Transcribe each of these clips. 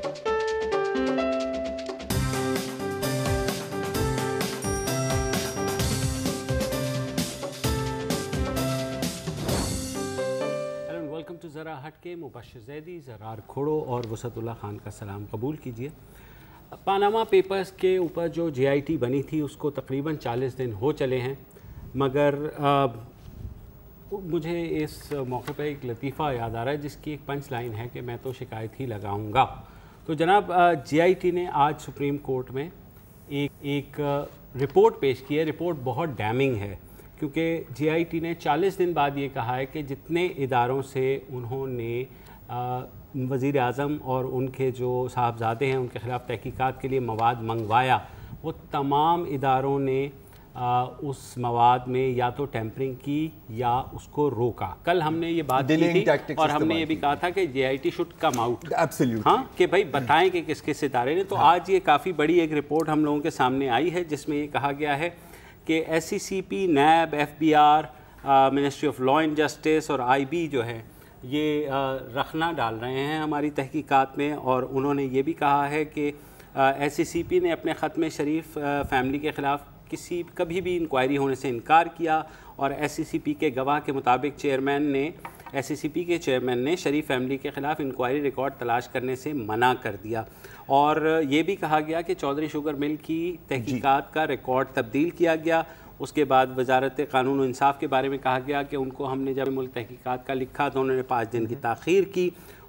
Welcome to ذرا ہٹ کے مبشر زیدی، زرار کھوڑو اور وسعت اللہ خان کا سلام قبول کیجیے۔ پاناما پیپرز کے اوپر جو جے آئی ٹی بنی تھی اس کو تقریباً 40 دن ہو چلے ہیں، مگر مجھے اس موقع پہ ایک لطیفہ یاد آ رہا ہے جس کی ایک پنچ لائن ہے کہ میں تو شکایت ہی لگاؤں گا۔ تو جناب جے آئی ٹی نے آج سپریم کورٹ میں ایک رپورٹ پیش کی ہے۔ رپورٹ بہت ڈیمنگ ہے کیونکہ جے آئی ٹی نے 40 دن بعد یہ کہا ہے کہ جتنے اداروں سے انہوں نے وزیر اعظم اور ان کے جو صاحبزادے ہیں ان کے خلاف تحقیقات کے لیے مواد منگوایا، وہ تمام اداروں نے اس مواد میں یا تو ٹیمپرنگ کی یا اس کو روکا۔ کل ہم نے یہ بات کی تھی اور ہم نے یہ بھی کہا تھا کہ J I T should come out, ہاں، کہ بھائی بتائیں کہ کس کس ادارے نے۔ تو آج یہ کافی بڑی ایک رپورٹ ہم لوگوں کے سامنے آئی ہے جس میں یہ کہا گیا ہے کہ S C C P, NAB, F B R, ministry of law and justice اور آئی بی جو ہے یہ رخنہ ڈال رہے ہیں ہماری تحقیقات میں، اور انہوں نے یہ بھی کہا ہے کہ ایس سی سی پی نے اپنے خط میں شریف فیملی کے خلاف کبھی بھی انکوائری ہونے سے انکار کیا، اور ایس سی سی پی کے گواہ کے مطابق ایس سی سی پی کے چیئرمین نے شریف فیملی کے خلاف انکوائری ریکارڈ تلاش کرنے سے منع کر دیا، اور یہ بھی کہا گیا کہ چودھری شوگر مل کی تحقیقات کا ریکارڈ تبدیل کیا گیا۔ اس کے بعد وزارت قانون و انصاف کے بارے میں کہا گیا کہ ان کو ہم نے جب ملک تحقیقات کا لکھا تو انہوں نے 5 دن کی تاخیر کی۔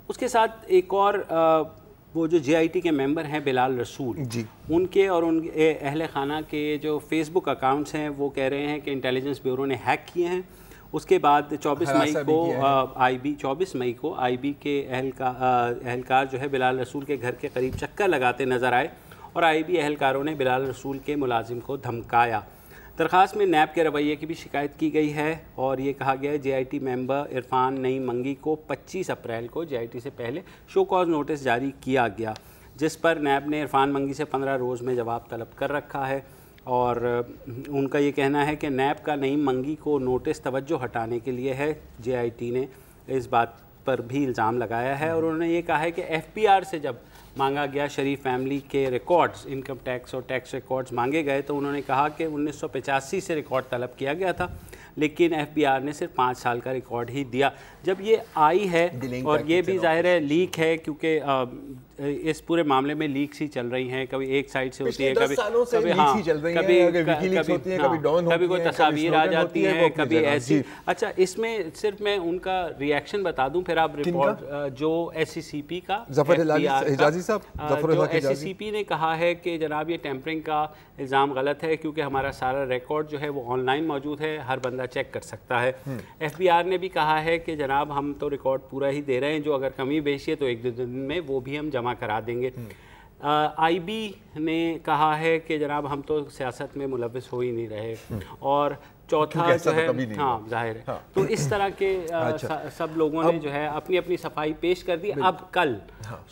اس کے ساتھ ایک اور وہ جو جے آئی ٹی کے ممبر ہیں بلال رسول، ان کے اور ان اہل خانہ کے جو فیس بک اکاؤنٹس ہیں وہ کہہ رہے ہیں کہ انٹیلیجنس بیورو نے ہیک کیے ہیں۔ اس کے بعد 24 مئی کو آئی بی کے اہلکار جو ہے بلال رسول کے گھر کے قریب چکر لگاتے نظر آئے، اور آئی بی اہلکاروں نے بلال رسول کے ملازم کو دھمکایا۔ درخواست میں نیب کے رویے کی بھی شکایت کی گئی ہے، اور یہ کہا گیا ہے جے آئی ٹی ممبر عرفان نعیم منگی کو 25 اپریل کو جے آئی ٹی سے پہلے شو کاز نوٹس جاری کیا گیا، جس پر نیب نے عرفان منگی سے 15 روز میں جواب طلب کر رکھا ہے، اور ان کا یہ کہنا ہے کہ نیب کا نعیم منگی کو نوٹس توجہ ہٹانے کے لیے ہے۔ جے آئی ٹی نے اس بات پر بھی الزام لگایا ہے، اور انہوں نے یہ کہا ہے کہ ایف بی آر سے جب مانگا گیا شریف فیملی کے ریکارڈز، انکم ٹیکس اور ٹیکس ریکارڈز مانگے گئے تو انہوں نے کہا کہ 1985 سے ریکارڈ طلب کیا گیا تھا، لیکن ایف بی آر نے صرف 5 سال کا ریکارڈ ہی دیا۔ جب یہ آئی ہے، اور یہ بھی ظاہر ہے لیک ہے کیونکہ اس پورے معاملے میں لیکس ہی چل رہی ہیں، کبھی ایک سائڈ سے ہوتی ہے، کبھی کوئی تصاویر آ جاتی ہیں، کبھی ایسی۔ اچھا، اس میں صرف میں ان کا ریئیکشن بتا دوں پھر آپ رپورٹ جو ایس سی سی پی کا جو ایس سی سی پی نے کہا ہے کہ جناب یہ ٹیمپرنگ کا الزام غلط ہے کیونکہ ہمارا سارا ریکارڈ جو ہے وہ آن لائن موجود ہے، ہر بندہ چیک کر سکتا ہے۔ ایف بی آر نے بھی کہا ہے کہ جناب ہم تو ریکارڈ پورا ہی دے رہے ہیں، جو اگر کمی بیشی ہے تو 1-2 دن میں وہ بھی ہم جمع کرا دیں گے۔ آئی بی نے کہا ہے کہ جناب ہم تو سیاست میں ملوث ہو ہی نہیں رہے، اور چوتھا جو ہے ہاں ظاہر ہے۔ تو اس طرح کے سب لوگوں نے جو ہے اپنی اپنی صفائی پیش کر دی۔ اب کل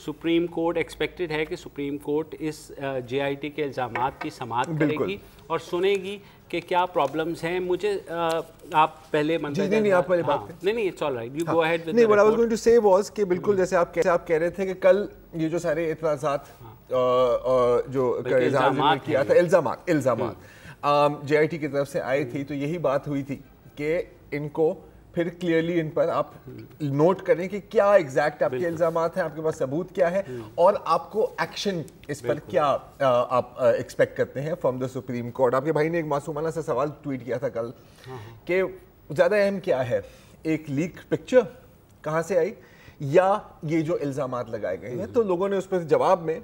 سپریم کورٹ ایکسپیکٹڈ ہے کہ سپریم کورٹ اس جے آئی ٹی کے الزامات کی سماعت کرے گی اور سنے گی کہ کیا پرابلمز ہیں۔ مجھے آپ پہلے بالکل جیسے آپ کہہ رہے تھے کہ کل یہ جو سارے اعتراضات جو کیا تھا، الزامات جے آئی ٹی کی طرف سے آئی تھی، تو یہی بات ہوئی تھی کہ ان کو پھر کلیئرلی ان پر آپ نوٹ کریں کہ کیا ایگزیکٹ آپ کے الزامات ہیں، آپ کے پاس ثبوت کیا ہے، اور آپ کو ایکشن اس پر کیا آپ ایکسپیکٹ کرتے ہیں فرام دا سپریم کورٹ۔ آپ کے بھائی نے ایک معصومانہ سا سوال ٹویٹ کیا تھا کل کہ زیادہ اہم کیا ہے، ایک لیک پکچر کہاں سے آئی یا یہ جو الزامات لگائے گئے ہیں؟ تو لوگوں نے اس پر جواب میں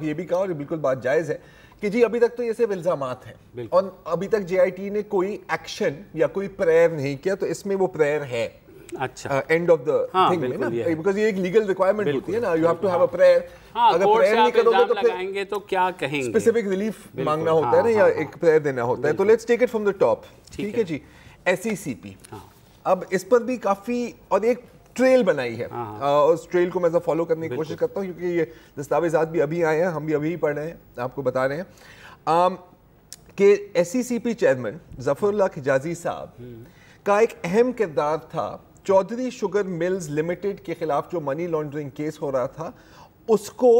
یہ بھی کہا، اور بالکل بات جائز ہے، کہ جی ابھی تک تو یہ صرف الزامات ہیں اور ابھی تک جے آئی ٹی نے کوئی ایکشن یا کوئی پریئر نہیں کیا، تو اس میں وہ پریئر ہے اینڈ آف دا تھنگ میں نا، بیکاز یہ ایک لیگل ریکوائرمنٹ ہوتی ہے نا، you have to have a prayer. اگر پریئر نہیں کرو گے تو پھر تو کیا کہیں گے، اسپیسیفک ریلیف مانگنا ہوتا ہے نا، یا ایک پریئر دینا ہوتا ہے۔ تو let's take it from the top, ٹھیک ہے جی۔ ایس سی سی پی اب اس پر بھی کافی، اور ایک ٹریل بنائی ہے، اس ٹریل کو میں فالو کرنے کی کوشش کرتا ہوں کیونکہ یہ دستاویزات بھی ابھی آئے ہیں، ہم بھی ابھی پڑھ رہے ہیں، آپ کو بتا رہے ہیں کہ S C C P chairman ظفر اللہ حجازی صاحب کا ایک اہم کردار تھا چودھری شوگر ملز لمیٹڈ کے خلاف جو منی لانڈرنگ کیس ہو رہا تھا، اس کو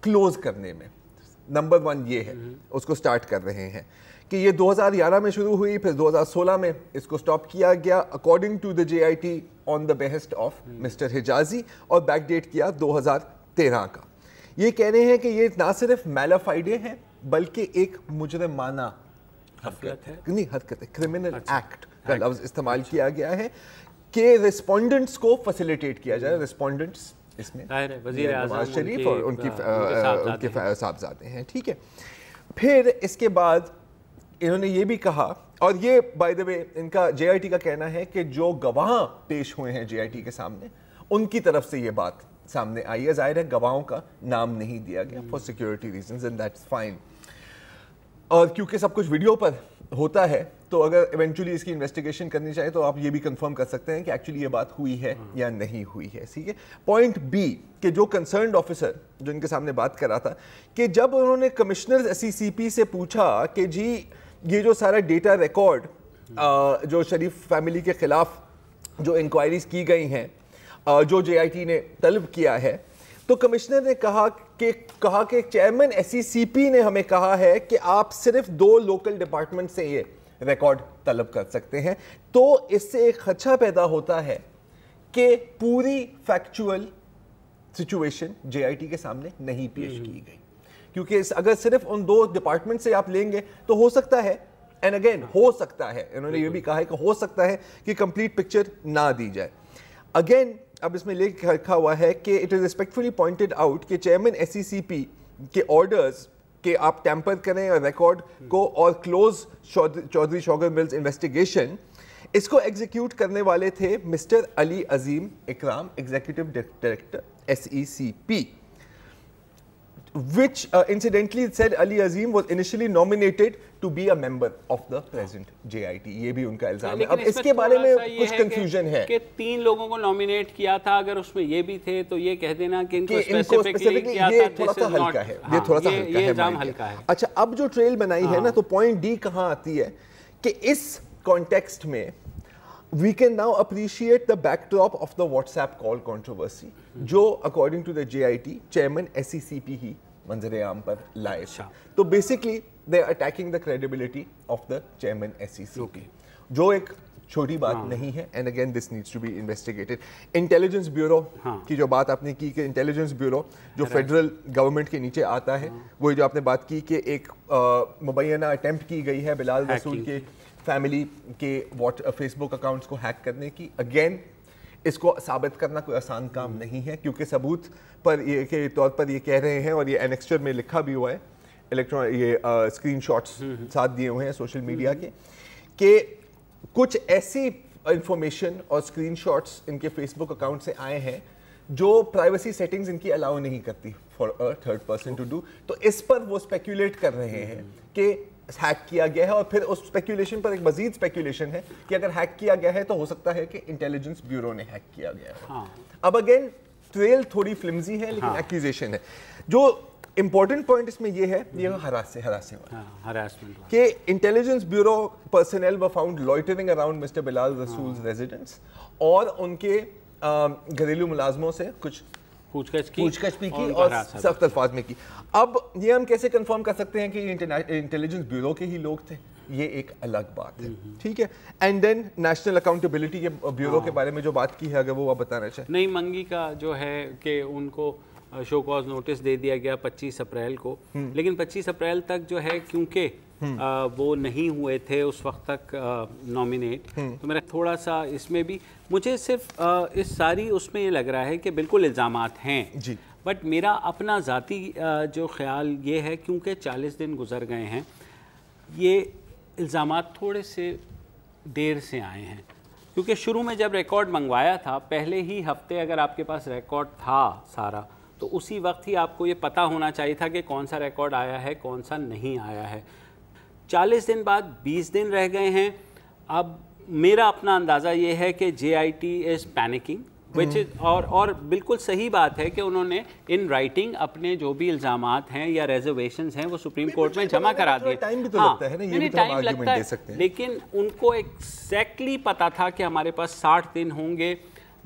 کلوز کرنے میں نمبر 1 یہ ہے, اس کو سٹارٹ کر رہے ہیں کہ یہ 2011 میں شروع ہوئی, پھر 2016 میں اس کو سٹاپ کیا گیا according to the JIT on the behest of mister Hijazi, اور بیک ڈیٹ کیا 2013 کا. یہ کہہ رہے ہیں کہ یہ نہ صرف میلا فائڈے ہیں بلکہ ایک مجرمانہ حرکت ہے, کرمنل ایکٹ کا لفظ استعمال کیا گیا ہے کہ ریسپونڈنٹس کو فیسیلیٹیٹ کیا جائے. ریسپونڈنٹس اس میں وزیر اعظم شریف اور ان کے صاحبزادے ہیں, ٹھیک ہے. پھر اس کے بعد انہوں نے یہ بھی کہا, اور یہ بائی دا وے ان کا JIT کا کہنا ہے کہ جو گواہ پیش ہوئے ہیں JIT کے سامنے ان کی طرف سے یہ بات سامنے آئی ہے. ظاہر ہے گواہوں کا نام نہیں دیا گیا for security reasons and that's fine, اور کیونکہ سب کچھ ویڈیو پر ہوتا ہے تو اگر ایونچولی اس کی انویسٹیگیشن کرنی چاہے تو آپ یہ بھی کنفرم کر سکتے ہیں کہ ایکچولی یہ بات ہوئی ہے یا نہیں ہوئی ہے. ٹھیک ہے. پوائنٹ بی کہ جو کنسرنڈ آفیسر جو ان کے سامنے بات کر رہا تھا کہ جب انہوں نے کمشنر SECP سے پوچھا کہ جی یہ جو سارا ڈیٹا ریکارڈ جو شریف فیملی کے خلاف جو انکوائریز کی گئی ہیں جو JIT نے طلب کیا ہے, تو کمشنر نے کہا کہ چیئرمین SECP نے ہمیں کہا ہے کہ آپ صرف 2 لوکل ڈپارٹمنٹ سے یہ ریکارڈ طلب کر سکتے ہیں. تو اس سے ایک خدشہ پیدا ہوتا ہے کہ پوری فیکچوئل سچویشن JIT کے سامنے نہیں پیش کی گئی, کیونکہ اگر صرف ان 2 ڈپارٹمنٹ سے آپ لیں گے تو ہو سکتا ہے, اینڈ اگین ہو سکتا ہے, انہوں نے یہ بھی کہا ہے کہ ہو سکتا ہے کہ کمپلیٹ پکچر نہ دی جائے. اگین اب اس میں لکھا ہوا ہے کہ it is respectfully pointed out کہ چیئرمین SECP کے آرڈرز کہ آپ ٹیمپر کریں ریکارڈ کو اور close Chaudhry sugar mills investigation, اس کو ایگزیکیوٹ کرنے والے تھے mister Ali Azeem Ikram, executive director SECP, which incidentally said Ali Azim was initially nominated to be a member of the present JIT. یہ بھی ان کا الزام ہے. اب اس کے بارے میں کچھ کنفیوژن ہے کہ 3 لوگوں کو نومینیٹ کیا تھا, اگر اس میں یہ بھی تھے تو یہ کہہ دینا کہ ان کو اسپیسیفکلی کیا تھا. یہ تھوڑا سا ہلکا ہے, یہ تھوڑا سا ہلکا ہے. اچھا, اب جو ٹریل بنائی ہے نا, تو پوائنٹ ڈی کہاں آتی ہے کہ اس کانٹیکسٹ میں we can now appreciate the backdrop of the WhatsApp call controversy جو according to the JIT chairman SECP ہی منظر عام پر لائے. تو basically they are attacking the credibility of the chairman SECP, جو ایک چھوٹی بات نہیں ہے. and again this needs to be investigated. Intelligence bureau کی جو بات آپ نے کی کہ انٹیلیجنس بیورو جو فیڈرل گورنمنٹ کے نیچے آتا ہے, وہ جو آپ نے بات کی کہ ایک مبینہ اٹیمپٹ کی گئی ہے بلال رسول کے فیملی کے فیس بک اکاؤنٹس کو ہیک کرنے کی. اگین اس کو ثابت کرنا کوئی آسان کام نہیں ہے, کیونکہ ثبوت پر یہ کے طور پر یہ کہہ رہے ہیں, اور یہ اینیکسچر میں لکھا بھی ہوا ہے, یہ اسکرین شاٹس ساتھ دیے ہوئے ہیں سوشل میڈیا کے, کہ کچھ ایسی انفارمیشن اور اسکرین شاٹس ان کے فیس بک اکاؤنٹ سے آئے ہیں جو پرائیویسی سیٹنگز ان کی الاؤ نہیں کرتی for a third person to do. تو اس پر وہ اسپیکولیٹ کر رہے ہیں کہ ہیک کیا گیا ہے, اور پھر اس اسپیکولیشن پر ایک مزید اسپیکولیشن ہے کہ اگر ہیک کیا گیا ہے تو ہو سکتا ہے کہ انٹیلیجنس بیورو نے ہیک کیا گیا ہے. اب اگین ٹریل تھوڑی فلمزی ہے لیکن ایکوزیشن ہے. جو امپورٹنٹ پوائنٹ اس میں یہ ہے, یہ ہراسمنٹ کہ intelligence bureau personnel were found loitering around mister Bilal Rasool's residence, اور ان کے گھریلو ملازموں سے کچھ پوچھ گچھ بھی کی اور سخت الفاظ میں کی. اب یہ ہم کیسے کنفرم کر سکتے ہیں کہ یہ انٹیلیجنس بیورو کے ہی لوگ تھے, یہ ایک الگ بات ہے. ٹھیک ہے. اینڈ دین نیشنل اکاؤنٹیبلٹی کے بیورو کے بارے میں جو بات کی ہے, اگر وہ آپ بتانا چاہیں. نہیں, منگی کا جو ہے کہ ان کو شو کاز نوٹس دے دیا گیا 25 اپریل کو, لیکن 25 اپریل تک جو ہے کیونکہ وہ نہیں ہوئے تھے اس وقت تک نامینیٹ, تو میرا تھوڑا سا اس میں بھی مجھے صرف اس ساری اس میں یہ لگ رہا ہے کہ بالکل الزامات ہیں جی, بٹ میرا اپنا ذاتی جو خیال یہ ہے کیونکہ 40 دن گزر گئے ہیں, یہ الزامات تھوڑے سے دیر سے آئے ہیں, کیونکہ شروع میں جب ریکارڈ منگوایا تھا پہلے ہی ہفتے اگر آپ کے پاس ریکارڈ تھا سارا, تو اسی وقت ہی آپ کو یہ پتہ ہونا چاہیے تھا کہ کون سا ریکارڈ آیا ہے کون سا نہیں آیا ہے. 40 دن بعد 20 دن رہ گئے ہیں. اب میرا اپنا اندازہ یہ ہے کہ JIT از پینکنگ, اور بالکل صحیح بات ہے کہ انہوں نے ان رائٹنگ اپنے جو بھی الزامات ہیں یا ریزرویشنز ہیں وہ سپریم کورٹ میں جمع کرا دیے. ٹائم بھی تو لگتا ہے نا, یہ بھی تو ہم آرگیومنٹ دے سکتے ہیں, لیکن ان کو ایگزیکٹلی پتا تھا کہ ہمارے پاس 60 دن ہوں گے.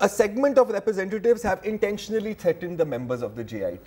A segment of representatives have intentionally threatened the members of the JIT.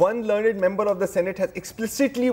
One learned member of the Senate has explicitly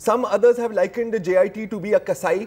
Some others have likened the JIT to be a Kasai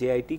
JIT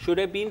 should have been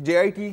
JIT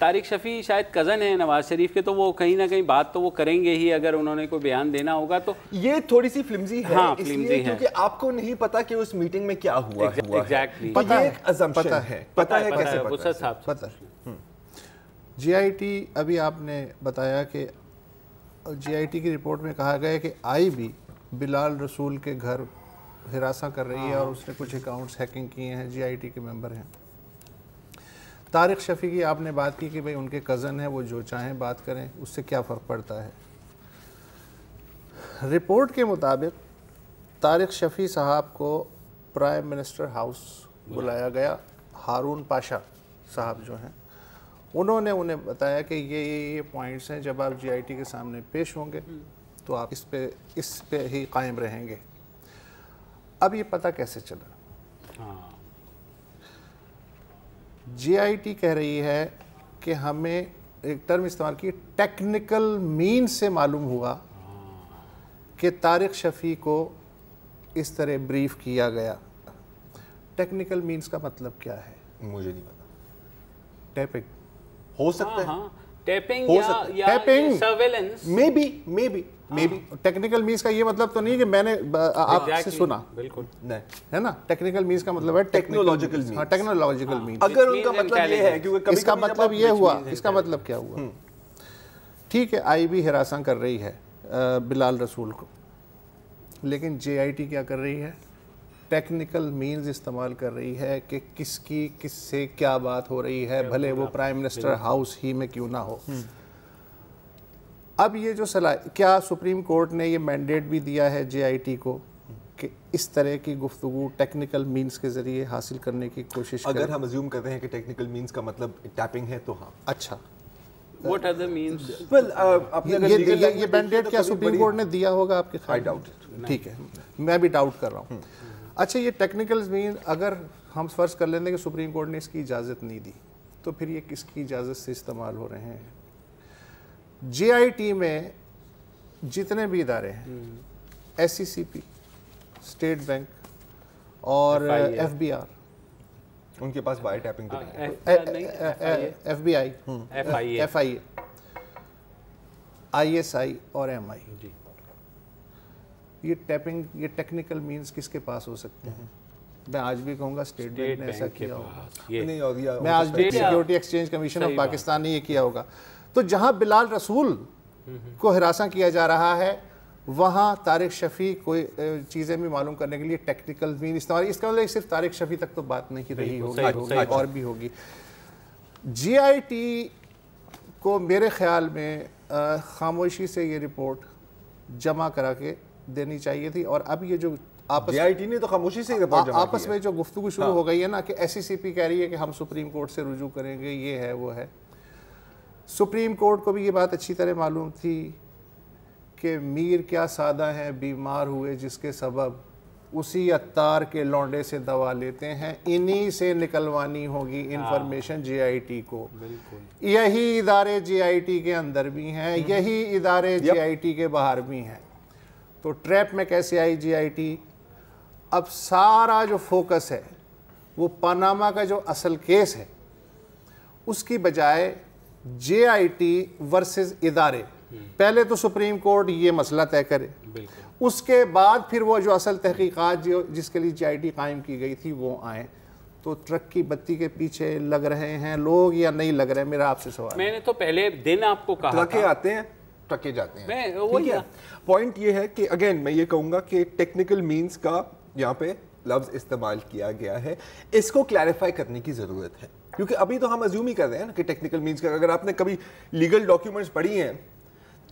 Tariq شفیع شاید cousin ہے نواز شریف کے، تو وہ کہیں نہ کہیں بات تو وہ کریں گے ہی اگر انہوں نے کوئی بیان دینا ہوگا تو. یہ تھوڑی سی فلمزی ہے اس لیے کیونکہ آپ کو نہیں پتا کہ اس میٹنگ میں کیا ہوا ہے. ایگزیکٹلی پتہ ہے، اسمپشن ہے، پتہ ہے کیسے پتہ ہے. جی آئی ٹی ابھی آپ نے بتایا کہ جی آئی ٹی کی رپورٹ میں کہا گیا ہے کہ آئی بھی بلال رسول کے گھر ہراساں کر رہی ہے اور اس نے کچھ اکاؤنٹس ہیکنگ کیے ہیں، جی آئی ٹی کے ممبر ہیں. طارق شفیع کی آپ نے بات کی کہ بھئی ان کے کزن ہیں، وہ جو چاہیں بات کریں، اس سے کیا فرق پڑتا ہے. رپورٹ کے مطابق طارق شفیع صاحب کو پرائم منسٹر ہاؤس بلایا گیا. ہارون پاشا صاحب جو ہیں انہوں نے انہیں بتایا کہ یہ پوائنٹس ہیں، جب آپ جی آئی ٹی کے سامنے پیش ہوں گے تو آپ اس پہ ہی قائم رہیں گے. اب یہ پتہ کیسے چلا؟ جی آئی ٹی کہہ رہی ہے کہ ہمیں ایک ٹرم استعمال کی، ٹیکنیکل مین سے معلوم ہوا کہ طارق شفیع کو اس طرح بریف کیا گیا. ٹیکنیکل مینز کا مطلب کیا ہے؟ مجھے نہیں پتا. ٹیپنگ ہو سکتا ہے، ٹیپنگ یا surveillance, may be technical means کا یہ مطلب تو نہیں کہ میں نے آپ سے سنا، بالکل ہے نا. ٹیکنیکل مینز کا مطلب ہے ٹیکنالوجیکل مینز. ہاں ٹیکنالوجیکل مینز. اگر ان کا مطلب یہ ہے کیونکہ اس کا مطلب یہ ہوا، اس کا مطلب کیا ہوا؟ ٹھیک ہے، آئی بھی ہراساں کر رہی ہے بلال رسول کو، لیکن جے آئی ٹی کیا کر رہی ہے؟ ٹیکنیکل مینز استعمال کر رہی ہے کہ کس سے کیا بات ہو رہی ہے، بھلے وہ پرائم منسٹر ہاؤس ہی میں کیوں نہ ہو. اب یہ جو کیا سپریم کورٹ نے یہ مینڈیٹ بھی دیا ہے جے آئی ٹی کو کہ اس طرح کی گفتگو ٹیکنیکل مینز کے ذریعے حاصل کرنے کی کوشش کریں؟ اگر ہم ازیوم کرتے ہیں کہ ٹیکنیکل مینز کا مطلب ٹیپنگ ہے تو ہاں. اچھا، What are the means? یہ مینڈیٹ کیا سپریم کورٹ نے دیا ہوگا آپ کے خیال؟ ٹھیک ہے، میں بھی ڈاؤٹ کر رہا ہوں. اچھا، یہ ٹیکنیکل مین اگر ہم فرض کر لیتے ہیں کہ سپریم کورٹ نے اس کی اجازت نہیں دی تو پھر یہ کس کی اجازت سے استعمال ہو رہے ہیں؟ جے آئی ٹی میں جتنے بھی ادارے ہیں، S C C P, state bank اور ایف بی آر، ان کے پاس wire tapping F B I, F I A, I S I اور ایم آئی، یہ ٹیپنگ، یہ ٹیکنیکل مینز کس کے پاس ہو سکتے ہیں؟ میں آج بھی کہوں گا اسٹیٹ بینک نے ایسا کیا ہوگا. میں آج بھی security exchange commission of Pakistan نے یہ کیا ہوگا. تو جہاں بلال رسول کو ہراساں کیا جا رہا ہے وہاں طارق شفیع کوئی چیزیں بھی معلوم کرنے کے لیے ٹیکنیکل مین استعمال. اس کا مطلب صرف طارق شفیع تک تو بات نہیں رہی ہوگی، اور بھی ہوگی. جی آئی ٹی کو میرے خیال میں خاموشی سے یہ رپورٹ جمع کرا کے دینی چاہیے تھی. اور اب یہ جو جے آئی ٹی نے تو خاموشی سے آپس میں جو گفتگو شروع ہو گئی ہے نا کہ ایس سی سی پی کہہ رہی ہے کہ ہم سپریم کورٹ سے رجوع کریں گے، یہ ہے وہ ہے. سپریم کورٹ کو بھی یہ بات اچھی طرح معلوم تھی کہ میر کیا سادہ ہیں، بیمار ہوئے جس کے سبب اسی عطار کے لونڈے سے دوا لیتے ہیں، انہی سے نکلوانی ہوگی انفارمیشن جے آئی ٹی کو. یہی ادارے جے آئی ٹی کے اندر بھی ہیں، یہی ادارے جے آئی ٹی کے باہر بھی ہیں. تو ٹریپ میں کیسے آئی جے آئی ٹی؟ اب سارا جو فوکس ہے وہ پاناما کا جو اصل کیس ہے اس کی بجائے جے آئی ٹی ورسز ادارے، پہلے تو سپریم کورٹ یہ مسئلہ طے کرے، اس کے بعد پھر وہ جو اصل تحقیقات جس کے لیے جے آئی ٹی قائم کی گئی تھی وہ آئیں. تو ٹرک کی بتی کے پیچھے لگ رہے ہیں لوگ یا نہیں لگ رہے؟ میرا آپ سے سوال. میں نے تو پہلے دن آپ کو کہا ٹرکیں آتے ہیں، ٹرکیں جاتے ہیں. پوائنٹ یہ ہے کہ اگین میں یہ کہوں گا کہ ٹیکنیکل مینز کا یہاں پہ لفظ استعمال کیا گیا ہے، اس کو کلیریفائی کرنے کی ضرورت ہے. کیونکہ ابھی تو ہم ازیوم ہی کر رہے ہیں نا کہ ٹیکنیکل مینز کا. اگر آپ نے کبھی لیگل ڈاکیومنٹس پڑھی ہیں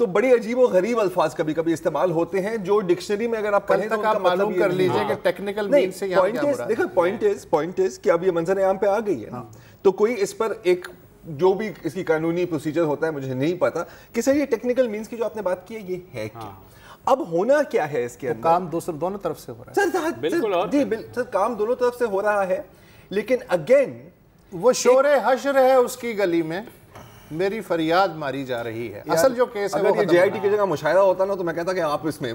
تو بڑی عجیب و غریب الفاظ کبھی کبھی استعمال ہوتے ہیں جو ڈکشنری میں اگر آپ پڑھیں تو آپ معلوم کر لیجئے کہ ٹیکنیکل مین سے یہاں کیا مراد ہے. دیکھیں پوائنٹ از کہ اب یہ منظر عام پہ آ گئی ہے تو کوئی اس پر ایک جو بھی اس کی قانونی پروسیجر ہوتا ہے مجھے نہیں پتا کہ سر یہ ٹیکنیکل مینز کی جو آپ نے بات کی ہے یہ ہے کیا. اب ہونا کیا ہے اس کے اندر؟ کام دونوں طرف سے ہو رہا ہے سر، کام دونوں طرف سے ہو رہا ہے، لیکن اگین وہ شور حشر ہے اس کی گلی میں میری فریاد ماری جا رہی ہے. اصل جو کیس ہے اگر یہ جے آئی ٹی کی جگہ مشاہدہ ہوتا نا تو میں کہتا کہ آپ اس میں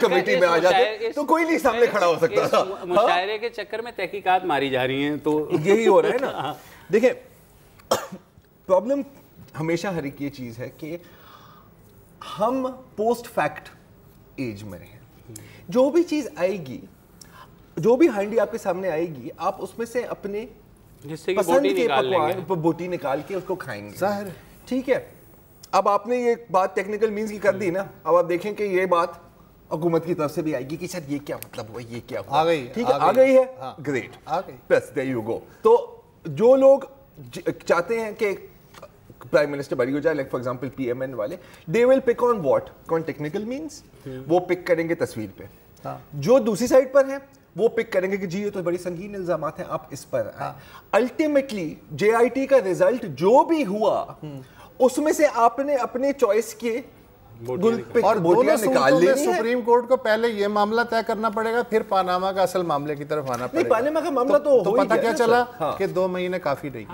کمیٹی میں آ جاتے تو کوئی نہیں سامنے کھڑا ہو سکتا تھا. مشاہدے کے چکر میں تحقیقات ماری جا رہی ہیں تو یہی ہو رہا ہے نا. دیکھیں پرابلم ہمیشہ ہر ایک یہ چیز ہے کہ ہم پوسٹ فیکٹ ایج میں ہیں. جو بھی چیز آئے گی, جو بھی ہانڈی آپ کے سامنے آئے گی, آپ اس میں سے اپنے پسند کے پکوان بوٹی نکال کے اس کو کھائیں گے. ظاہر ٹھیک ہے. اب آپ نے یہ بات ٹیکنیکل مینز کی کر دی نا, اب آپ دیکھیں کہ یہ بات حکومت کی طرف سے بھی آئے گی کہ سر یہ کیا مطلب ہوا, یہ کیا ہوا. ٹھیک ہے, آ گئی ہے, گریٹ, بس دیر یو گو. تو جو لوگ چاہتے ہیں کہ پرائم منسٹر بری ہو جائے, like for example P M N والے, they will pick on what, کون ٹیکنیکل مینس, وہ پک کریں گے تصویر پہ. جو دوسری سائڈ پر ہیں وہ پک کریں گے کہ جی یہ تو بڑی سنگین الزامات ہیں, آپ اس پر آئیں. الٹیمیٹلی جے آئی ٹی کا ریزلٹ جو بھی ہوا اس میں سے آپ نے اپنے چوائس کے اور دونوں صورتوں میں سپریم کورٹ کو پہلے یہ معاملہ طے کرنا پڑے گا, پھر پاناما کا اصل معاملے کی طرف آنا پڑے گا. پاناما کا معاملہ تو پتہ کیا چلا کہ 2 مہینے کافی نہیں.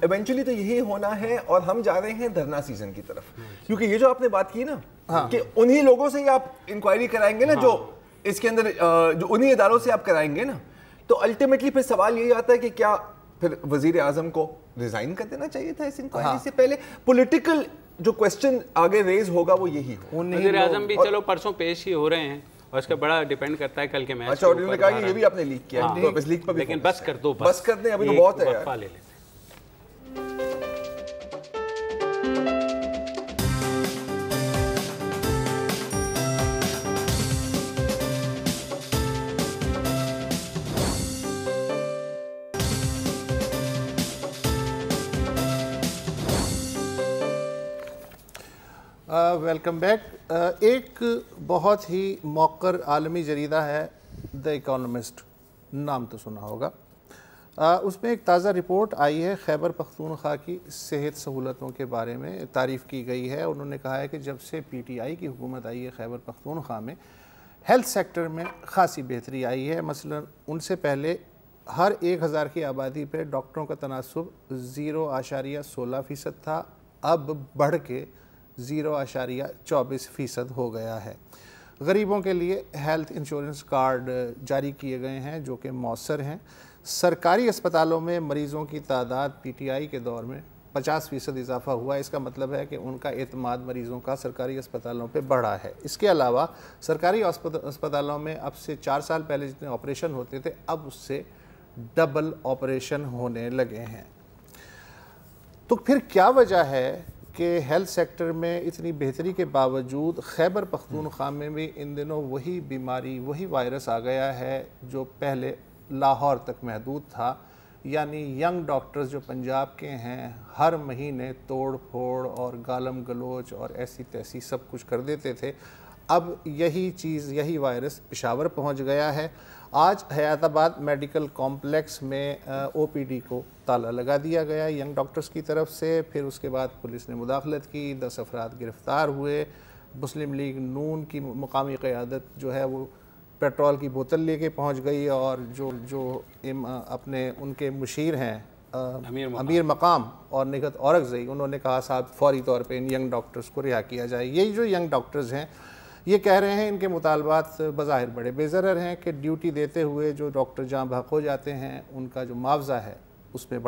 ایونچولی تو یہی ہونا ہے, اور ہم جا رہے ہیں دھرنا سیزن کی طرف, کیونکہ یہ جو آپ نے بات کی نا کہ انہی لوگوں سے ہی آپ انکوائری کرائیں گے نا, جو اس کے اندر جو انہی اداروں سے آپ کرائیں گے نا, تو الٹیمیٹلی پھر سوال یہی آتا ہے کہ کیا پھر وزیر اعظم کو ریزائن کر دینا چاہیے تھا اس انکوائری سے پہلے. پولیٹیکل جو کوسچن آگے ریز ہوگا وہ یہی ہو. وزیر اعظم بھی چلو پرسوں پیش ہی ہو رہے ہیں, اور اس کا بڑا ڈیپینڈ کرتا ہے کل کے میچ. اچھا, اور انہوں نے کہا کہ یہ بھی آپ نے لیک کیا, تو بس لیک پر بھی, لیکن بس کر دو, بس کر دیں, ابھی تو بہت ہے یار. Welcome back. ایک بہت ہی موقر عالمی جریدہ ہے دا اکانومسٹ, نام تو سنا ہوگا. اس میں ایک تازہ رپورٹ آئی ہے خیبر پختونخوا کی صحت سہولتوں کے بارے میں. تعریف کی گئی ہے, انہوں نے کہا ہے کہ جب سے پی ٹی آئی کی حکومت آئی ہے خیبر پختونخوا میں ہیلتھ سیکٹر میں خاصی بہتری آئی ہے. مثلا ان سے پہلے ہر 1000 کی آبادی پہ ڈاکٹروں کا تناسب 0.16% تھا, اب بڑھ کے 0.24% ہو گیا ہے. غریبوں کے لیے ہیلتھ انشورنس کارڈ جاری کیے گئے ہیں جو کہ مؤثر ہیں. سرکاری اسپتالوں میں مریضوں کی تعداد پی ٹی آئی کے دور میں 50% اضافہ ہوا. اس کا مطلب ہے کہ ان کا اعتماد مریضوں کا سرکاری اسپتالوں پہ بڑھا ہے. اس کے علاوہ سرکاری اسپتالوں میں اب سے 4 سال پہلے جتنے آپریشن ہوتے تھے اب اس سے ڈبل آپریشن ہونے لگے ہیں. تو پھر کیا وجہ ہے کہ ہیلتھ سیکٹر میں اتنی بہتری کے باوجود خیبر پختونخوا میں بھی ان دنوں وہی بیماری, وہی وائرس آ گیا ہے جو پہلے لاہور تک محدود تھا؟ یعنی ینگ ڈاکٹرز جو پنجاب کے ہیں ہر مہینے توڑ پھوڑ اور گالم گلوچ اور ایسی تیسی سب کچھ کر دیتے تھے. اب یہی چیز, یہی وائرس پشاور پہنچ گیا ہے. آج حیات آباد میڈیکل کمپلیکس میں او پی ڈی کو تالا لگا دیا گیا ینگ ڈاکٹرز کی طرف سے. پھر اس کے بعد پولیس نے مداخلت کی, 10 افراد گرفتار ہوئے. مسلم لیگ نون کی مقامی قیادت جو ہے وہ پیٹرول کی بوتل لے کے پہنچ گئی, اور جو اپنے ان کے مشیر ہیں امیر مقام اور نگہت اورکزئی, انہوں نے کہا صاحب فوری طور پہ ان ینگ ڈاکٹرز کو رہا کیا جائے. یہی جو ینگ ڈاکٹرز ہیں یہ کہہ رہے ہیں ان کے مطالبات بظاہر بڑے بے ضرر ہیں کہ ڈیوٹی دیتے ہوئے جو ڈاکٹر جاں بحق ہو جاتے ہیں ان کا جو معاوضہ ہے اس میں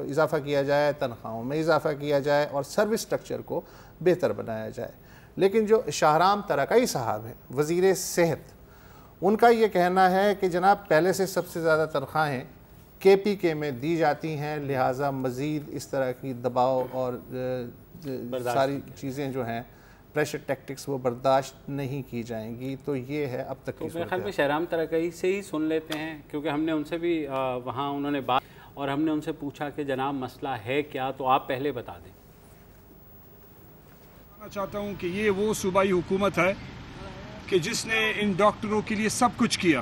اضافہ کیا جائے, تنخواہوں میں اضافہ کیا جائے اور سروس سٹرکچر کو بہتر بنایا جائے. لیکن جو شاہرام ترکئی صاحب ہیں وزیر صحت, ان کا یہ کہنا ہے کہ جناب پہلے سے سب سے زیادہ تنخواہیں کے پی کے میں دی جاتی ہیں, لہٰذا مزید اس طرح کی دباؤ اور ساری چیزیں جو ہیں پریشر ٹیکٹکس وہ برداشت نہیں کی جائیں گی. تو یہ ہے اب تک کی میرے خیال میں شاہرام ترکئی سے ہی سن لیتے ہیں, کیونکہ ہم نے ان سے بھی وہاں انہوں نے بات, اور ہم نے ان سے پوچھا کہ جناب مسئلہ ہے کیا, تو آپ پہلے بتا دیں. میں چاہتا ہوں کہ یہ وہ صوبائی حکومت ہے کہ جس نے ان ڈاکٹروں کے لیے سب کچھ کیا.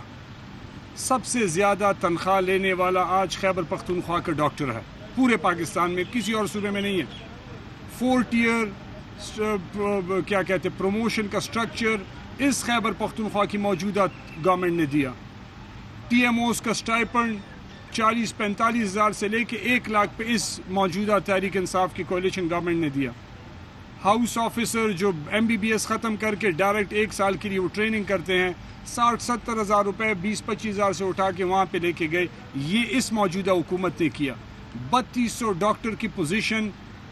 سب سے زیادہ تنخواہ لینے والا آج خیبر پختونخوا کا ڈاکٹر ہے پورے پاکستان میں, کسی اور صوبے میں نہیں ہے. 4 ٹیئر کیا کہتے ہیں پروموشن کا سٹرکچر اس خیبر پختونخوا کی موجودہ گورنمنٹ نے دیا. ٹی ایم اوز کا سٹائپنڈ 40-45 ہزار سے لے کے 1 لاکھ پہ اس موجودہ تحریک انصاف کی کولیشن گورنمنٹ نے دیا. ہاؤس آفیسر جو ایم بی بی ایس ختم کر کے ڈائریکٹ 1 سال کے لیے وہ ٹریننگ کرتے ہیں 60-70 ہزار روپے 20-25 ہزار سے اٹھا کے وہاں پہ لے کے گئے. یہ اس موجودہ حکومت نے کیا. 3200 ڈاکٹر کی پوزیشن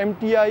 MTI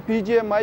PGMI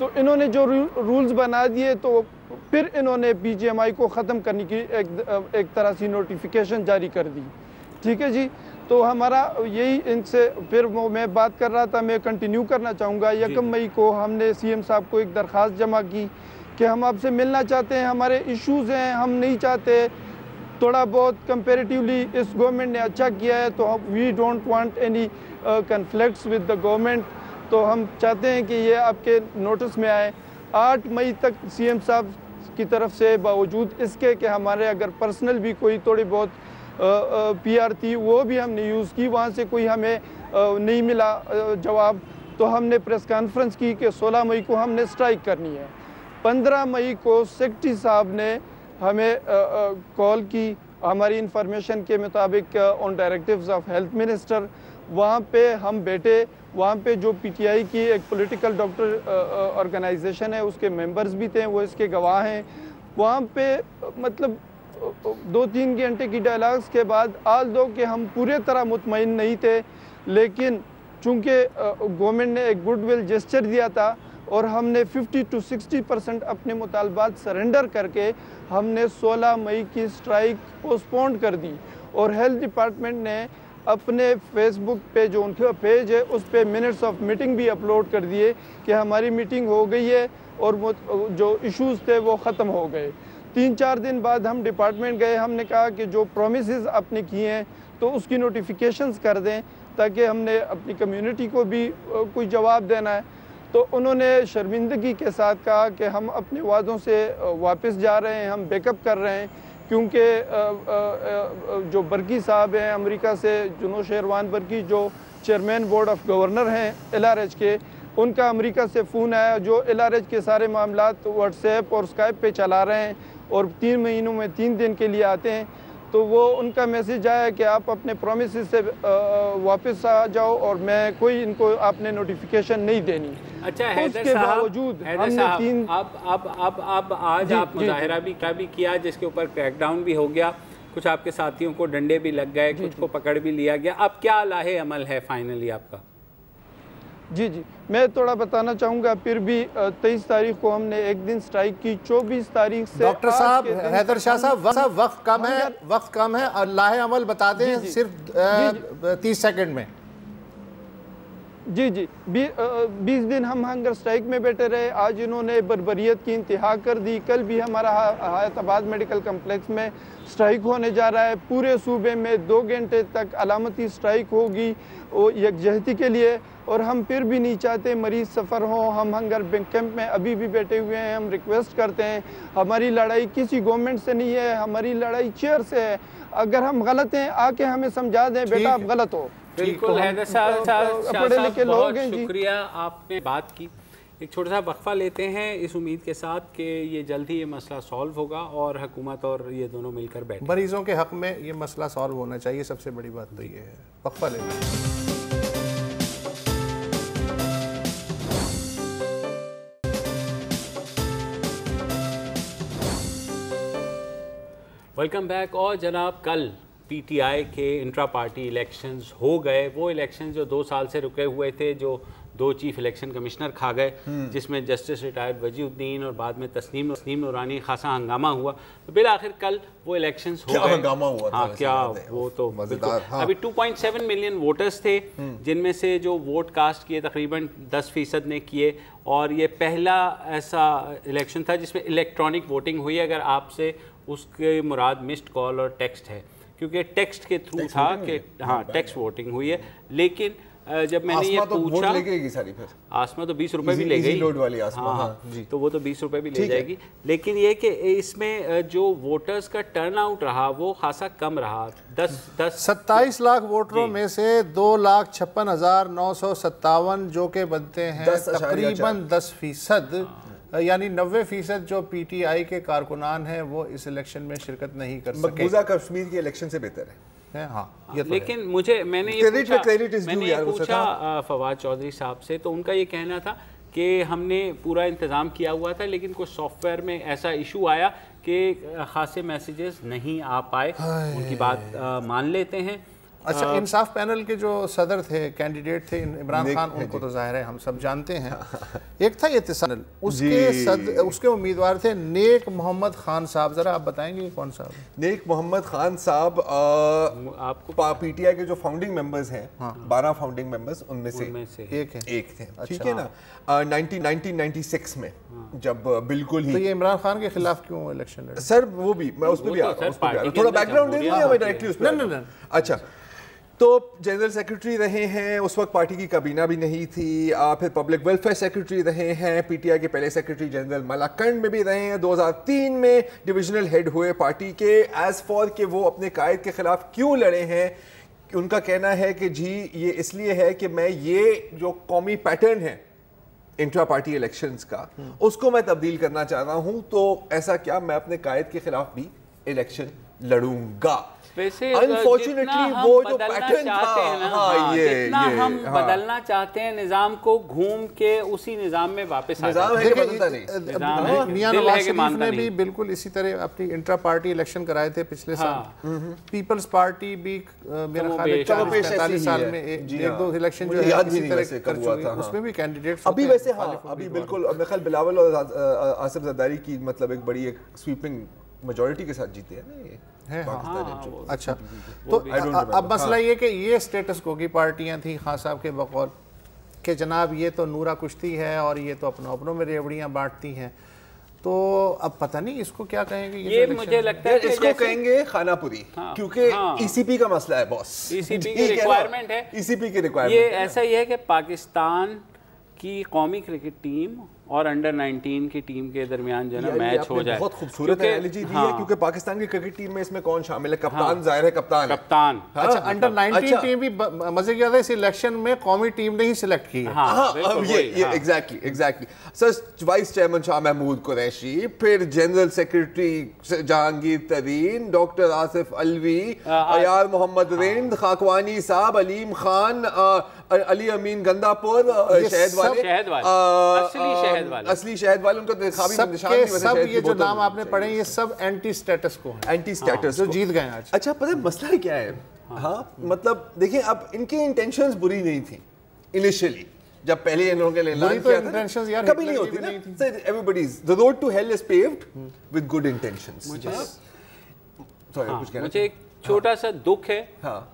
تو انہوں نے جو رولز بنا دیے تو پھر انہوں نے پی جی ایم آئی کو ختم کرنے کی ایک طرح سی نوٹیفیکیشن جاری کر دی. ٹھیک ہے جی. تو ہمارا یہی ان سے پھر میں بات کر رہا تھا, میں کنٹینیو کرنا چاہوں گا. 1 مئی کو ہم نے سی ایم صاحب کو ایک درخواست جمع کی کہ ہم آپ سے ملنا چاہتے ہیں, ہمارے ایشوز ہیں, ہم نہیں چاہتے, تھوڑا بہت کمپیریٹیولی اس گورنمنٹ نے اچھا کیا ہے تو we don't want any conflicts with the government, تو ہم چاہتے ہیں کہ یہ آپ کے نوٹس میں آئے. 8 مئی تک سی ایم صاحب کی طرف سے باوجود اس کے کہ ہمارے اگر پرسنل بھی کوئی تھوڑی بہت پی آر تھی وہ بھی ہم نے یوز کی, وہاں سے کوئی ہمیں نہیں ملا جواب, تو ہم نے پریس کانفرنس کی کہ 16 مئی کو ہم نے اسٹرائک کرنی ہے. 15 مئی کو سیکرٹری صاحب نے ہمیں کال کی ہماری انفارمیشن کے مطابق آن ڈائریکٹیوز آف ہیلتھ منسٹر. وہاں پہ ہم بیٹھے, وہاں پہ جو پی ٹی آئی کی ایک پولیٹیکل ڈاکٹر آرگنائزیشن ہے اس کے ممبرز بھی تھے, وہ اس کے گواہ ہیں. وہاں پہ مطلب 2-3 گھنٹے کی ڈائلاگز کے بعد آلدو کہ ہم پورے طرح مطمئن نہیں تھے, لیکن چونکہ گورنمنٹ نے ایک گڈ ول جسچر دیا تھا اور ہم نے 50 to 60% اپنے مطالبات سرنڈر کر کے ہم نے 16 مئی کی اسٹرائک پوسٹ پون کر دی. اور ہیلتھ ڈپارٹمنٹ نے اپنے فیس بک پہ جو ان کا پیج ہے اس پہ منٹس آف میٹنگ بھی اپلوڈ کر دیے کہ ہماری میٹنگ ہو گئی ہے اور جو ایشوز تھے وہ ختم ہو گئے. 3-4 دن بعد ہم ڈپارٹمنٹ گئے, ہم نے کہا کہ جو پرومسز آپ نے کیے ہیں تو اس کی نوٹیفیکیشنز کر دیں تاکہ ہم نے اپنی کمیونٹی کو بھی کوئی جواب دینا ہے. تو انہوں نے شرمندگی کے ساتھ کہا کہ ہم اپنے وعدوں سے واپس جا رہے ہیں, ہم بیک اپ کر رہے ہیں, کیونکہ جو برکی صاحب ہیں امریکہ سے, جنو شیروان برکی جو چیئرمین بورڈ آف گورنر ہیں ایل آر ایچ کے, ان کا امریکہ سے فون آیا, جو ایل آر ایچ کے سارے معاملات واٹس ایپ اور اسکائپ پہ چلا رہے ہیں اور 3 مہینوں میں 3 دن کے لیے آتے ہیں. تو وہ ان کا میسیج آیا کہ آپ اپنے پرومسز سے واپس آ جاؤ اور میں کوئی ان کو آپ نے نوٹیفیکیشن نہیں دینی. اچھا حیدر صاحب, اب آج آپ مظاہرہ بھی کیا جس کے اوپر کریک ڈاؤن بھی ہو گیا, کچھ آپ کے ساتھیوں کو ڈنڈے بھی لگ گئے, کچھ کو پکڑ بھی لیا گیا, اب کیا لاہے عمل ہے فائنلی آپ کا؟ جی میں تھوڑا بتانا چاہوں گا. پھر بھی 23 تاریخ کو ہم نے ایک دن سٹرائک کی. 24 تاریخ سے ڈاکٹر صاحب, حیدر شاہ صاحب وقت کم ہے اور لاہے عمل بتا دیں صرف 30 سیکنڈ میں. جی 20 دن ہم ہنگر سٹرائک میں بیٹھے رہے. آج انہوں نے بربریت کی انتہا کر دی. کل بھی ہمارا حیات آباد میڈیکل کمپلیکس میں سٹرائک ہونے جا رہا ہے. پورے صوبے میں 2 گھنٹے تک علامتی سٹرائک ہوگی یکجہتی کے لیے, اور ہم پھر بھی نہیں چاہتے مریض سفر ہوں. ہم ہنگر بینک کیمپ میں ابھی بھی بیٹھے ہوئے ہیں. ہم ریکویسٹ کرتے ہیں, ہماری لڑائی کسی گورنمنٹ سے نہیں ہے, ہماری لڑائی چیئر سے ہے. اگر ہم غلط ہیں آ کے ہمیں سمجھا دیں بیٹا آپ غلط ہو. بالکل حیدر صاحب بہت شکریہ, آپ نے بات کی. ایک چھوٹا سا وقفہ لیتے ہیں اس امید کے ساتھ کہ یہ جلد ہی یہ مسئلہ سالو ہوگا اور حکومت اور یہ دونوں مل کر بیٹھیں. مریضوں کے حق میں یہ مسئلہ سالو ہونا چاہیے, سب سے بڑی بات تو یہ ہے. وقفہ لیتے ہیں. Welcome back. اور جناب کل پی ٹی آئی کے انٹرا پارٹی الیکشنز ہو گئے. وہ الیکشنز جو 2 سال سے رکے ہوئے تھے, جو 2 چیف الیکشن کمشنر کھا گئے, جس میں جسٹس ریٹائرڈ وجیہ الدین اور بعد میں تسنیم نورانی خاصا ہنگامہ ہوا. تو بالآخر کل وہ الیکشنز ہو گئے. ہنگامہ ہوا ہاں کیا وہ تو ابھی 2.7 ملین ووٹرز تھے, جن میں سے جو ووٹ کاسٹ کیے تقریباً 10% نے کیے, اور یہ پہلا ایسا الیکشن تھا جس میں الیکٹرانک ووٹنگ ہوئی. اگر آپ سے اس کے مراد مسڈ کال اور ٹیکسٹ ہے, کیونکہ ٹیکسٹ کے تھرو تھا کہ ہاں ٹیکسٹ ووٹنگ ہوئی ہے. لیکن جب میں نے یہ پوچھا, آسما تو 20 روپے بھی لے گئی, تو وہ تو 20 روپے بھی لے جائے گی. لیکن یہ کہ اس میں جو ووٹرز کا ٹرن آؤٹ رہا وہ خاصا کم رہا. 27 لاکھ ووٹروں میں سے 2,56,957 جو کہ بنتے ہیں تقریباً 10%, یعنی 90% جو پی ٹی آئی کے کارکنان ہیں وہ اس الیکشن میں شرکت نہیں کر سکے. مقبوضہ کشمیر کے الیکشن سے بہتر ہے. ہاں, لیکن میں نے یہ پوچھا فواد چودھری صاحب سے, تو ان کا یہ کہنا تھا کہ ہم نے پورا انتظام کیا ہوا تھا, لیکن کچھ سافٹ ویئر میں ایسا ایشو آیا کہ خاصے میسیجز نہیں آ پائے. ان کی بات مان لیتے ہیں. اچھا انصاف پینل کے جو صدر تھے کینڈیڈیٹ تھے عمران خان ان کو تو ظاہر ہے ہم سب جانتے ہیں. ایک تھا اتصال اس کے امیدوار تھے نیک محمد خان صاحب. ذرا آپ بتائیں گے کون صاحب؟ نیک محمد خان صاحب آپ کو پی ٹی آئی کے جو فاؤنڈنگ ممبرز ہیں 12 فاؤنڈنگ ممبرز ان میں سے ایک تھے, ٹھیک ہے نا. 1996 میں جب بالکل ہی. تو یہ عمران خان کے خلاف کیوں الیکشن لڑے؟ سر وہ بھی میں اس پہ بھی تھوڑا بیک گراؤنڈ دے دوں یا میں ڈائریکٹلی اس پہ. اچھا تو جنرل سیکرٹری رہے ہیں, اس وقت پارٹی کی کابینہ بھی نہیں تھی. پھر پبلک ویلفیئر سیکرٹری رہے ہیں, پی ٹی آئی کے پہلے سیکرٹری جنرل ملاکنڈ میں بھی رہے ہیں. 2003 میں ڈویژنل ہیڈ ہوئے پارٹی کے. ایز فار کہ وہ اپنے قائد کے خلاف کیوں لڑے ہیں, ان کا کہنا ہے کہ جی یہ اس لیے ہے کہ میں یہ جو قومی پیٹرن ہے انٹرا پارٹی الیکشنز کا اس کو میں تبدیل کرنا چاہ رہا ہوں. تو ایسا کیا میں اپنے قائد کے خلاف بھی الیکشن لڑوں گا. انفارچونیٹلی وہ جو پیٹرن تھا جتنا ہم بدلنا چاہتے ہیں نظام کو گھوم کے اسی نظام میں واپس آ جاتے ہیں. میاں نواز شریف نے بھی بالکل اسی طرح اپنی انٹرا پارٹی الیکشن کرائے تھے پچھلے سال. پیپلز پارٹی بھی میرا خیال ہے 40-45 سال میں ایک دو الیکشن جو ہے اسی طرح کر چکی ہے. اس میں بھی کینڈیڈیٹس ابھی ویسے ابھی بالکل میرے خیال بلاول اور آصف زرداری کی مطلب ایک بڑی ایک سویپنگ میجورٹی کے ساتھ جیتے ہیں نا یہ. اچھا تو اب مسئلہ یہ کہ یہ سٹیٹس کو کی پارٹیاں تھیں خان صاحب کے بقول کہ جناب یہ تو نورا کشتی ہے اور یہ تو اپنوں میں ریوڑیاں بانٹتی ہیں. تو اب پتہ نہیں اس کو کیا کہیں گے. یہ مجھے لگتا ہے اس کو کہیں گے خانہ پوری, کیونکہ ای سی پی کا مسئلہ ہے باس. ای سی پی کی ریکوائرمنٹ ہے. ای سی پی کی ریکوائرمنٹ یہ ایسا ہی ہے کہ پاکستان کی قومی کرکٹ ٹیم اور انڈر 19 کی ٹیم کے درمیان جو ہے نا میچ ہو جائے. بہت خوبصورت انالوجی دی ہے کیونکہ پاکستان کی کرکٹ ٹیم میں اس میں کون شامل ہے؟ کپتان. ظاہر ہے کپتان. اچھا انڈر 19 ٹیم بھی مزے کی بات ہے اس الیکشن میں قومی ٹیم نے ہی سلیکٹ کی ہے. یہ exactly sir vice chairman Shah Mahmood Qureshi, پھر جنرل سیکرٹری جہانگیر ترین, ڈاکٹر آصف الوی, عیار محمد رند, خاکوانی صاحب, علیم خان, علی امین گندا پور, شہد والے اصلی شہد والے. ان کو سب یہ جو نام آپ نے پڑھے یہ سب اینٹی سٹیٹس کو ہیں, اینٹی سٹیٹس جو جیت گئے آج. اچھا پتہ مسئلہ کیا ہے؟ ہاں مطلب دیکھیں اب ان کی انٹینشنز بری نہیں تھیں انیشیلی جب پہلے ان لوگوں کے اعلان کیا تھا. کبھی نہیں ہوتی نا. ایوریبڈیز the road to hell is paved with good intentions. مجھے ایک چھوٹا سا دکھ ہے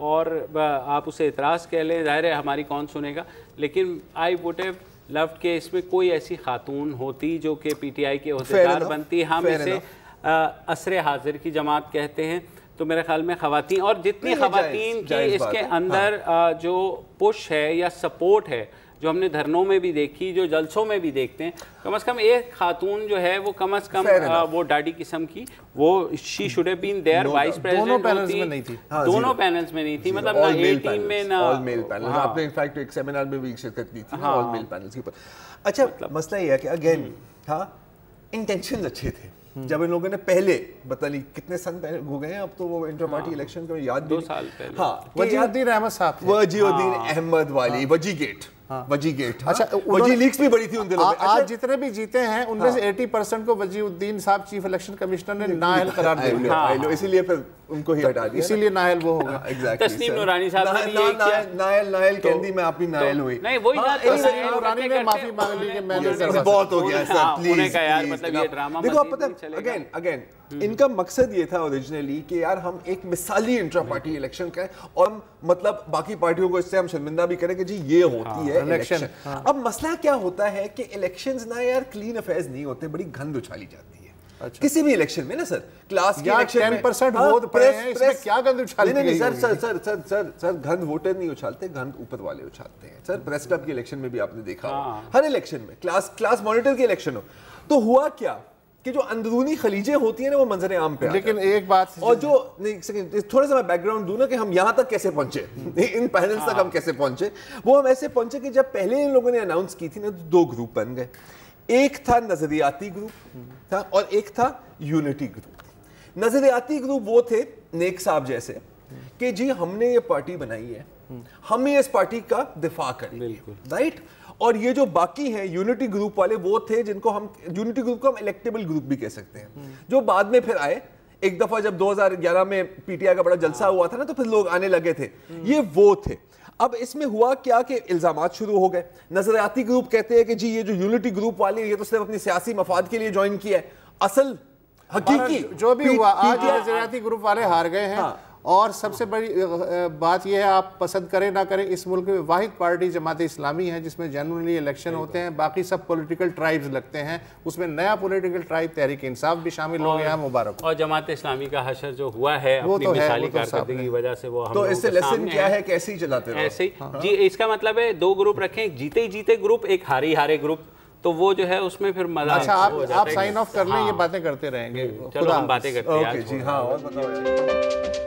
اور آپ اسے اعتراض کہہ لیں, ظاہر ہے ہماری کون سنے گا, لیکن آئی ووڈ ہیو لوڈ کہ اس میں کوئی ایسی خاتون ہوتی جو کہ پی ٹی آئی کے عہدیدار بنتی. ہم اسے عصر حاضر کی جماعت کہتے ہیں, تو میرے خیال میں خواتین اور جتنی خواتین کی اس کے اندر جو پش ہے یا سپورٹ ہے جو ہم نے دھرنوں میں بھی دیکھی, جو جلسوں میں بھی دیکھتے ہیں, کم از کم ایک خاتون جو ہے وہ کم از کم وہ ڈاڈی قسم کی, وہ she should have been there vice president. دونوں پینلز میں نہیں تھی, دونوں پینلز میں نہیں تھی, مطلب نہ اے ٹیم میں نہ آل میل پینل. آپ نے انفیکٹ ایک سیمینار میں بھی شرکت کی تھی آل میل پینلز کے اوپر. اچھا مسئلہ یہ ہے کہ اگین ہاں انٹینشنز اچھے تھے جب ان لوگوں نے پہلے پتہ نہیں کتنے سن پہلے ہو گئے ہیں اب تو وہ انٹر پارٹی الیکشن کو یاد 2 سال پہلے. ہاں وجیہ الدین احمد صاحب, وجیہ الدین احمد والی وجی گیٹ. اچھا وجی لیگز بھی بڑی تھی ان دنوں میں. آج جتنے بھی جیتے ہیں ان میں سے 80% کو وجیہ الدین صاحب چیف الیکشن کمشنر نے نااہل قرار دے دیا, اسی لیے پھر ان کو ہی ہٹا دیا, اسی لیے نااہل وہ ہوگا. تسنیم نورانی صاحب نے یہ کیا, نائل کہندی میں آپ بھی نائل ہوئی. نہیں وہی نا, تسنیم نورانی نے معافی مانگ لی کہ میں نے بہت ہو گیا سر پلیز. انہیں کہا یار مطلب یہ ڈرامہ دیکھو آپ پتہ اگین ان کا مقصد یہ تھا اوریجنلی کہ یار ہم ایک مثالی انٹرا پارٹی الیکشن کریں اور مطلب باقی پارٹیوں کو اس سے ہم شرمندہ بھی کریں کہ جی یہ ہوتی ہے الیکشن. اب مسئلہ کیا ہوتا ہے کہ الیکشنز نا یار کلین افیئرز نہیں ہوتے, بڑی گند اچھالی جاتی ہے کسی بھی الیکشن میں نا سر. کلاس کی الیکشن میں 10% ووٹ پڑے ہیں, اس میں کیا گند اچھالی گئی؟ سر گند ووٹر نہیں اچھالتے, گند اوپر والے اچھالتے ہیں. سر پریس کلب کی الیکشن میں بھی آپ نے دیکھا ہر الیکشن میں کلاس مانیٹر کی الیکشن ہو تو ہوا کیا کہ جو اندرونی خلیجیں ہوتی ہیں نا وہ منظر عام پہ. لیکن ایک بات اور جو تھوڑا سا میں بیک گراؤنڈ دوں نا کہ ہم یہاں تک کیسے پہنچے, ان پینلز تک ہم کیسے پہنچے. وہ ہم ایسے پہنچے کہ جب پہلے ان لوگوں نے اناؤنس کی تھی نا تو 2 گروپ بن گئے. ایک تھا نظریاتی گروپ تھا اور ایک تھا یونٹی گروپ. نظریاتی گروپ وہ تھے نیک صاحب جیسے کہ جی ہم نے یہ پارٹی بنائی ہے, ہم اس پارٹی کا دفاع کریں گے, رائٹ. اور یہ جو باقی ہیں یونٹی گروپ والے وہ تھے جن کو ہم یونٹی گروپ کو ہم الیکٹیبل گروپ بھی کہہ سکتے ہیں, جو بعد میں پھر آئے ایک دفعہ جب 2011 میں پی ٹی آئی کا بڑا جلسہ ہوا تھا نا تو پھر لوگ آنے لگے تھے, یہ وہ تھے. اب اس میں ہوا کیا کہ الزامات شروع ہو گئے. نظریاتی گروپ کہتے ہیں کہ جی یہ جو یونٹی گروپ والے یہ تو صرف اپنی سیاسی مفاد کے لیے جوائن کیا ہے. اصل حقیقی جو بھی ہوا آج نظریاتی گروپ والے ہار گئے ہیں, اور سب سے بڑی بات یہ ہے آپ پسند کریں نہ کریں اس ملک میں واحد پارٹی جماعت اسلامی ہے جس میں جنرلی الیکشن ہوتے ہیں, باقی سب پولیٹیکل ٹرائبز لگتے ہیں, اس میں نیا پولیٹیکل ٹرائب تحریک انصاف بھی شامل ہو گیا, مبارک. اور جماعت اسلامی کا حشر جو ہوا ہے اپنی مثالی کارکردگی کی وجہ سے وہ ہم تو اس سے لیسن کیا ہے کہ ایسے ہی چلاتے رہو. ایسے ہی جی, اس کا مطلب ہے دو گروپ رکھیں, ایک جیتے ہی جیتے گروپ, ایک ہارے گروپ, تو وہ جو ہے اس میں پھر مزہ. اچھا آپ سائن آف کر لیں, یہ باتیں کرتے رہیں گے. چلو ہم باتیں کرتے ہیں. جی ہاں, اور بتاؤ.